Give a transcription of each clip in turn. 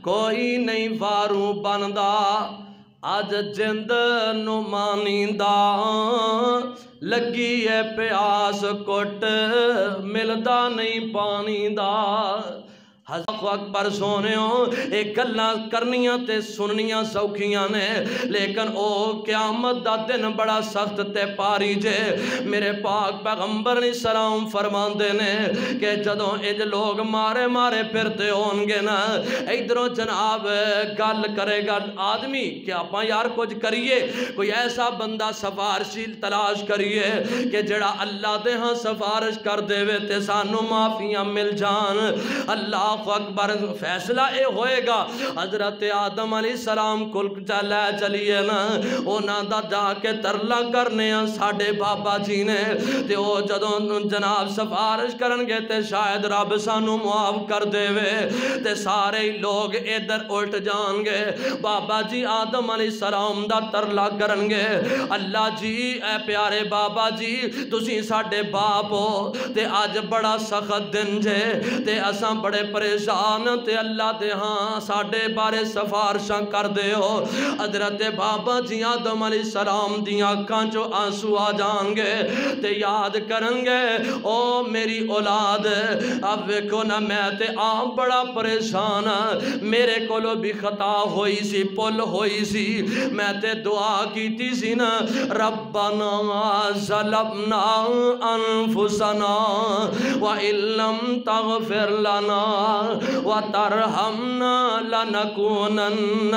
کوئی نہیں واروں بندا اج جند نو مانیندا لگی ہے پیاس کٹ ملدا نہیں پانی دا حضرت اکبر سونیوں ایک گلاں کرنیاں تے سننیاں سوکھیاں نے لیکن او قیامت دا دن بڑا سخت تے پاری جے میرے پاک پیغمبر علیہ السلام فرماندے نے کہ جدوں اج لوگ مارے مارے پھرتے ہونگے نا ادھروں جناب گل کرے گا آدمی کہ آپاں یار کچھ کریے کوئی ایسا بندہ سفارشی تلاش کریے کہ جڑا اللہ دے ہاں سفارش کر دے وے تے سانو معافیاں مل جان اللہ اکبر فیصلہ اے ہوئے گا حضرت آدم علیہ السلام کل چلیے نا اونا دا جا کے ترلا کرنے ساڑھے بابا جی نے تے او جدوں جناب سفارش کرنگے تے شاید رب سانو معاف کر دے وے تے سارے لوگ ادھر الٹ جان گے بابا جی آدم علیہ السلام دا ترلا کرنگے اللہ جی اے پیارے بابا جی تسی ساڑھے باپ ہو تے آج بڑا سخت دن جے تے اساں بڑے پریشان تے اللہ دے ہاں ساڑھے بارے سفارشاں کر دے ہو حضرت بابا جی آدم علیہ السلام دیاں کانچو آنسو آ جان گے تے یاد کرنگے او میری اولاد اب ویکھو نا میں تے آم بڑا پریشان میرے کولو بھی خطا ہوئی سی پل ہوئی سی میں تے دعا کیتی سی نا ربنا ظلمنا انفسنا وَإِن لَّمْ تَغْفِرْ لَنَا وَتَرْحَمْنَا لَنَكُونَنَّ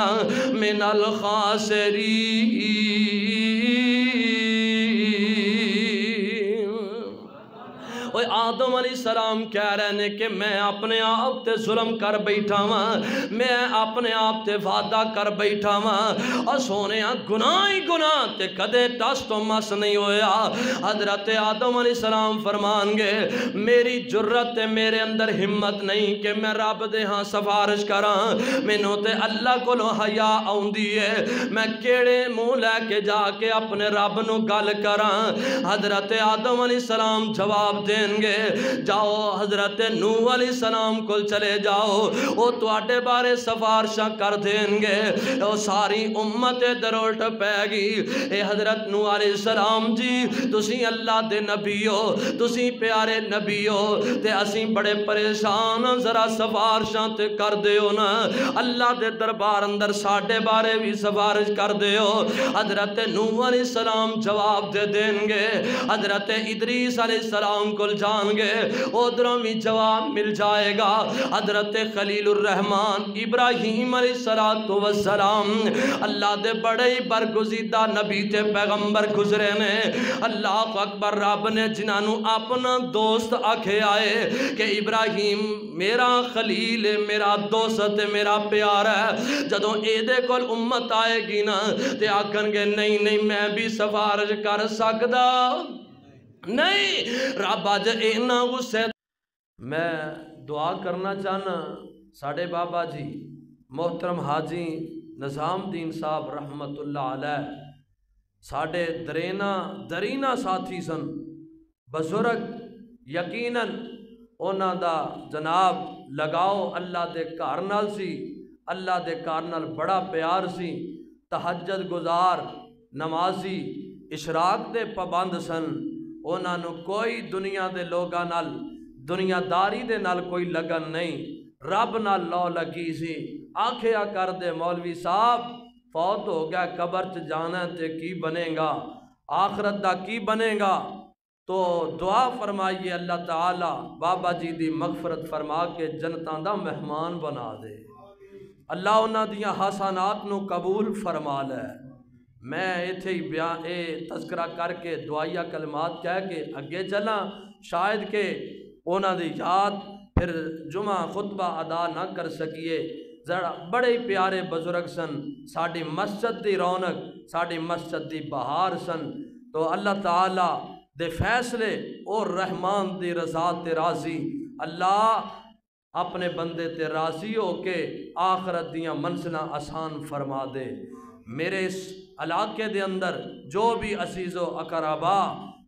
مِنَ الْخَاسِرِينَ آدم علیہ السلام کہہ رہے ہیں کہ میں اپنے آپ تے ظلم کر بیٹھا ہاں میں اپنے آپ تے وعدہ کر بیٹھا ہاں اور سونے گناہ ہی گناہ تے کدے ٹس تو مس نہیں ہویا حضرت آدم علیہ السلام فرمان گے میری جرت تے میرے اندر ہمت نہیں کہ میں رب دے ہاں سفارش کراں مینوں تے اللہ کو لو حیا آوندی ہے میں کیڑے منہ لے کے جا کے اپنے رب نو گل کراں حضرت آدم علیہ السلام جواب دیں گے جاؤ حضرت نوح علیہ السلام کو چلے جاؤ وہ تواڈے بارے سفارشاں کر دیں گے وہ ساری امت درولٹ پہ گی اے حضرت نوح علیہ السلام جی تسی اللہ دے نبی ہو تسی پیارے نبی ہو تے اسی بڑے پریشان ذرا سفارشاں تے کر دیو نا اللہ دے دربار اندر ساڑھے بارے بھی سفارش کر دیو حضرت نوح علیہ السلام جواب دے دیں گے حضرت ادریس علیہ السلام کو جان گے ادھروں بھی جواب مل جائے گا حضرت خلیل الرحمن ابراہیم علیہ السلام اللہ دے بڑے برگزیدہ نبی تے پیغمبر گزرے نے اللہ اکبر رب نے جنہوں اپنا دوست آکھے آئے کہ ابراہیم میرا خلیل میرا دوست میرا پیار ہے جدوں ایدے کول امت آئے گی نا تے آکھن گے نہیں نہیں میں بھی سفارش کر سکدا نہیں رب آج اینا غصے میں دعا کرنا چاہنا ساڑھے بابا جی محترم حاجی نظام الدین صاحب رحمت اللہ علیہ ساڑھے درینہ ساتھی سن بزرگ یقیناً اونا دا جناب لگاؤ اللہ دے کارنال سی اللہ دے کارنال بڑا پیار سی تہجد گزار نمازی اشراق دے پابند سن اونا نو کوئی دنیا دے لوگاں نال دنیا داری دے نال کوئی لگن نہیں رب نال لو لگی سی آنکھیا کر دے مولوی صاحب فوت ہو گیا قبر چ جانا تے کی بنے گا آخرت دا کی بنے گا تو دعا فرمائیے اللہ تعالی بابا جی دی مغفرت فرما کے جنتاں دا مہمان بنا دے اللہ انہاں دیاں حسنات نو قبول فرما لے میں ایتھے ہی تذکرہ کر کے دعائیہ کلمات کہہ کے اگے چلا شاید کہ اونا دی یاد پھر جمعہ خطبہ ادا نہ کر سکیے ذرا بڑے پیارے بزرگ سن ساڑھی مسجد دی رونق ساڑھی مسجد دی بہار سن تو اللہ تعالی دے فیصلے اور رحمان دی رضا تے راضی اللہ اپنے بندے تے راضی ہو کے آخرت دیاں منزلہ آسان فرما دے میرے اس علاقے دے اندر جو بھی عزیز و اقربا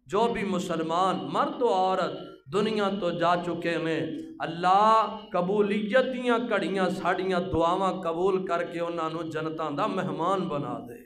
جو بھی مسلمان مرد و عورت دنیا تو جا چکے میں، اللہ قبولیت دیاں کڑیاں ساڑیاں دعاواں قبول کر کے انہاں نو جنتاں دا مہمان بنا دے۔